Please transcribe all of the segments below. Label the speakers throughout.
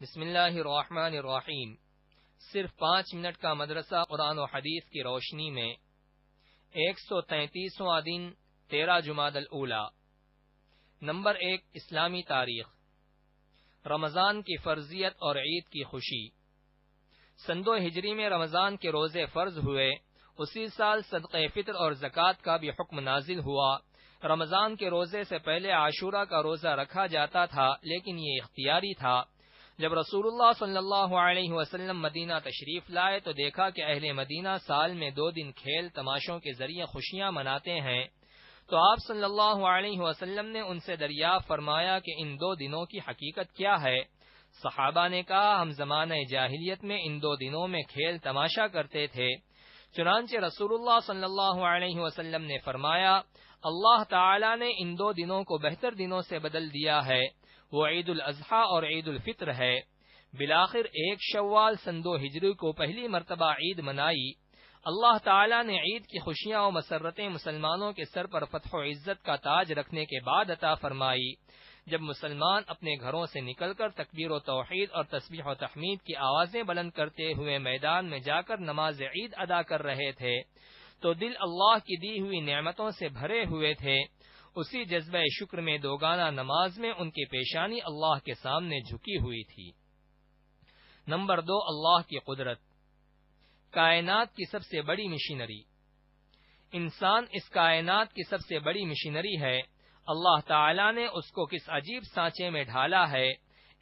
Speaker 1: بسم اللہ الرحمن الرحیم۔ صرف 5 منٹ کا مدرسہ قرآن و حدیث کی روشنی میں 133واں دن 13 جمادی الاولیٰ۔ نمبر 1، اسلامی تاریخ۔ رمضان کی فرضیت اور عید کی خوشی۔ سن 2 ہجری میں رمضان کے روزے فرض ہوئے، اسی سال صدقہ فطر اور زکوٰۃ کا بھی حکم نازل ہوا۔ رمضان کے روزے سے پہلے عاشورہ کا روزہ رکھا جاتا تھا، لیکن یہ اختیاری تھا۔ جب رسول اللہ صلی اللہ علیہ وسلم مدینہ تشریف لائے تو دیکھا کہ اہل مدینہ سال میں 2 دن کھیل تماشوں کے ذریعے خوشیاں مناتے ہیں، تو آپ صلی اللہ علیہ وسلم نے ان سے دریافت فرمایا کہ ان 2 دنوں کی حقیقت کیا ہے؟ صحابہ نے کہا، ہم زمانہ جاہلیت میں ان 2 دنوں میں کھیل تماشا کرتے تھے۔ چنانچہ رسول اللہ صلی اللہ علیہ وسلم نے فرمایا، اللہ تعالی نے ان 2 دنوں کو بہتر دنوں سے بدل دیا ہے، وہ عید الاضحیٰ اور عید الفطر ہے۔ بالآخر 1 شوال سن 2 ہجری کو پہلی مرتبہ عید منائی۔ اللہ تعالی نے عید کی خوشیاں و مسرتیں مسلمانوں کے سر پر فتح و عزت کا تاج رکھنے کے بعد عطا فرمائی۔ جب مسلمان اپنے گھروں سے نکل کر تکبیر و توحید اور تسبیح و تحمید کی آوازیں بلند کرتے ہوئے میدان میں جا کر نماز عید ادا کر رہے تھے تو دل اللہ کی دی ہوئی نعمتوں سے بھرے ہوئے تھے۔ اسی جذبہ شکر میں دوگانہ نماز میں ان کی پیشانی اللہ کے سامنے جھکی ہوئی تھی۔ نمبر 2، اللہ کی قدرت۔ کائنات کی سب سے بڑی مشینری۔ انسان اس کائنات کی سب سے بڑی مشینری ہے۔ اللہ تعالی نے اس کو کس عجیب سانچے میں ڈھالا ہے۔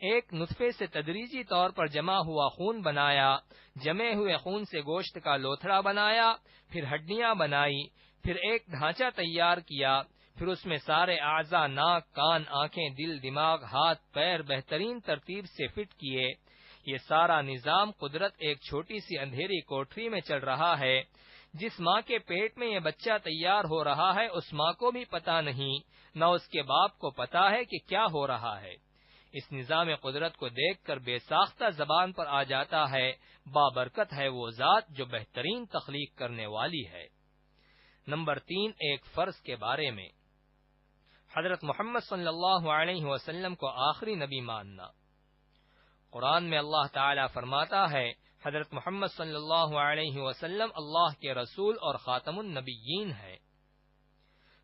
Speaker 1: ایک نطفے سے تدریجی طور پر جمع ہوا خون بنایا، جمے ہوئے خون سے گوشت کا لوتھڑا بنایا، پھر ہڈیاں بنائی، پھر ایک ڈھانچہ تیار کیا، پھر اس میں سارے اعضاء، ناک، کان، آنکھیں، دل، دماغ، ہاتھ، پیر بہترین ترتیب سے فٹ کیے۔ یہ سارا نظام قدرت ایک چھوٹی سی اندھیری کوٹری میں چل رہا ہے۔ جس ماں کے پیٹ میں یہ بچہ تیار ہو رہا ہے، اس ماں کو بھی پتا نہیں، نہ اس کے باپ کو پتا ہے کہ کیا ہو رہا ہے۔ اس نظام قدرت کو دیکھ کر بے ساختہ زبان پر آ جاتا ہے، بابرکت ہے وہ ذات جو بہترین تخلیق کرنے والی ہے۔ نمبر 3، ایک فرض کے بارے میں۔ حضرت محمد صلی اللہ علیہ وسلم کو آخری نبی ماننا۔ قرآن میں اللہ تعالی فرماتا ہے، حضرت محمد صلی اللہ علیہ وسلم اللہ کے رسول اور خاتم النبیین ہے۔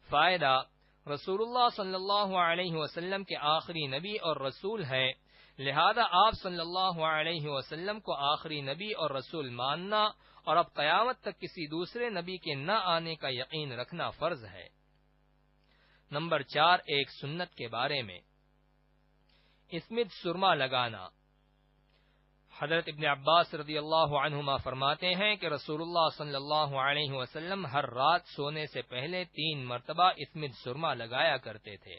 Speaker 1: فائدہ: رسول اللہ صلی اللہ علیہ وسلم کے آخری نبی اور رسول ہے، لہذا آپ صلی اللہ علیہ وسلم کو آخری نبی اور رسول ماننا اور اب قیامت تک کسی دوسرے نبی کے نہ آنے کا یقین رکھنا فرض ہے۔ نمبر 4، ایک سنت کے بارے میں۔ اسمد سرما لگانا۔ حضرت ابن عباس رضی اللہ عنہما فرماتے ہیں کہ رسول اللہ صلی اللہ علیہ وسلم ہر رات سونے سے پہلے 3 مرتبہ اسمد سرما لگایا کرتے تھے۔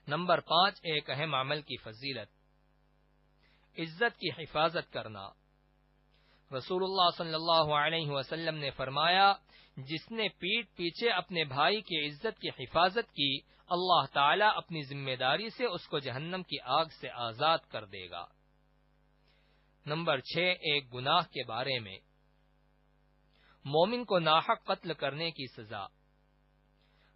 Speaker 1: نمبر 5، ایک اہم عمل کی فضیلت۔ عزت کی حفاظت کرنا۔ رسول اللہ صلی اللہ علیہ وسلم نے فرمایا، جس نے پیٹھ پیچھے اپنے بھائی کی عزت کی حفاظت کی، اللہ تعالی اپنی ذمہ داری سے اس کو جہنم کی آگ سے آزاد کر دے گا۔ نمبر 6، ایک گناہ کے بارے میں۔ مومن کو ناحق قتل کرنے کی سزا۔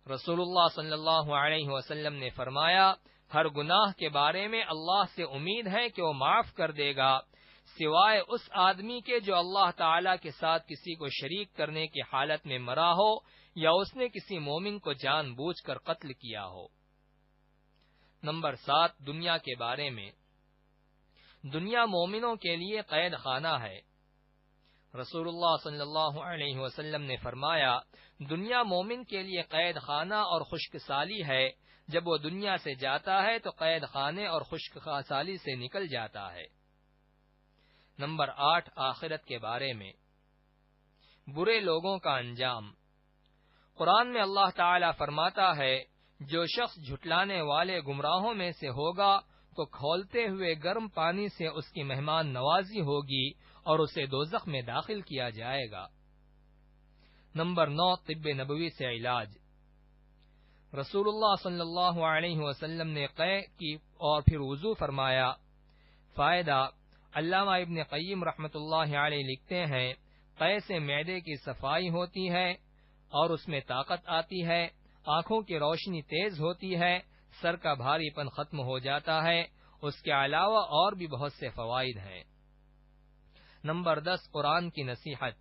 Speaker 1: رسول اللہ صلی اللہ علیہ وسلم نے فرمایا، ہر گناہ کے بارے میں اللہ سے امید ہے کہ وہ معاف کر دے گا، سوائے اس آدمی کے جو اللہ تعالی کے ساتھ کسی کو شریک کرنے کی حالت میں مرا ہو یا اس نے کسی مومن کو جان بوجھ کر قتل کیا ہو۔ نمبر 7، دنیا کے بارے میں۔ دنیا مومنوں کے لیے قید خانہ ہے۔ رسول اللہ صلی اللہ علیہ وسلم نے فرمایا، دنیا مومن کے لیے قید خانہ اور خشک سالی ہے، جب وہ دنیا سے جاتا ہے تو قید خانے اور خشک سالی سے نکل جاتا ہے۔ نمبر 8، آخرت کے بارے میں۔ برے لوگوں کا انجام۔ قرآن میں اللہ تعالی فرماتا ہے، جو شخص جھٹلانے والے گمراہوں میں سے ہوگا تو کھولتے ہوئے گرم پانی سے اس کی مہمان نوازی ہوگی اور اسے دوزخ میں داخل کیا جائے گا۔ نمبر 9، طب نبوی سے علاج۔ رسول اللہ صلی اللہ علیہ وسلم نے قے کی اور پھر وضو فرمایا۔ فائدہ: علامہ ابن قیم رحمۃ اللہ علیہ لکھتے ہیں، قے سے معدے کی صفائی ہوتی ہے اور اس میں طاقت آتی ہے، آنکھوں کی روشنی تیز ہوتی ہے، سر کا بھاری پن ختم ہو جاتا ہے، اس کے علاوہ اور بھی بہت سے فوائد ہیں۔ نمبر 10، قرآن کی نصیحت۔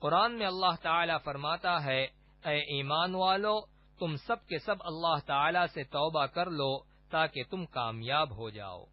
Speaker 1: قرآن میں اللہ تعالی فرماتا ہے، اے ایمان والو، تم سب کے سب اللہ تعالی سے توبہ کر لو تاکہ تم کامیاب ہو جاؤ۔